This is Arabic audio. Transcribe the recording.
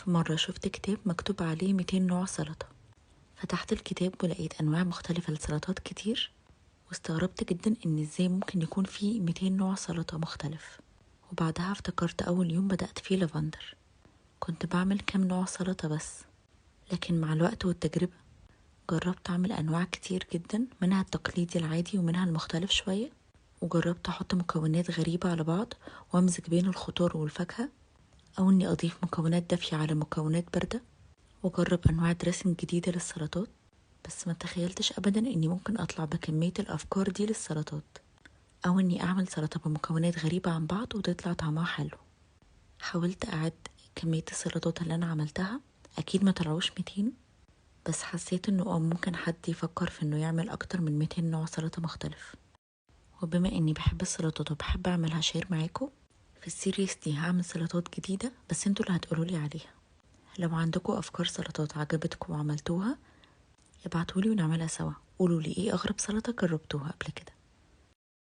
في مرة شفت كتاب مكتوب عليه 200 نوع سلطة. فتحت الكتاب ولقيت أنواع مختلفة لسلطات كتير، واستغربت جدا إن إزاي ممكن يكون فيه 200 نوع سلطة مختلف. وبعدها افتكرت أول يوم بدأت فيه لافندر كنت بعمل كام نوع سلطة بس، لكن مع الوقت والتجربة جربت أعمل أنواع كتير جدا، منها التقليدي العادي ومنها المختلف شوية، وجربت أحط مكونات غريبة على بعض وأمزج بين الخضار والفاكهة، أو إني أضيف مكونات دافية على مكونات باردة، وأجرب أنواع دريسنج جديدة للسلطات. بس ما تخيلتش أبدا إني ممكن أطلع بكمية الأفكار دي للسلطات، أو إني أعمل سلطة بمكونات غريبة عن بعض وتطلع طعمها حلو. حاولت أعد كمية السلطات اللي أنا عملتها، أكيد ما طلعوش 200، بس حسيت إنه ممكن حد يفكر في إنه يعمل أكتر من 200 نوع سلطة مختلف. وبما إني بحب السلطات وبحب أعملها شير معاكم، في السيريس دي هعمل سلطات جديدة بس انتوا اللي هتقولولي عليها. لو عندكم أفكار سلطات عجبتكم وعملتوها ابعتولي ونعملها سوا، قولولي ايه أغرب سلطة جربتوها قبل كده.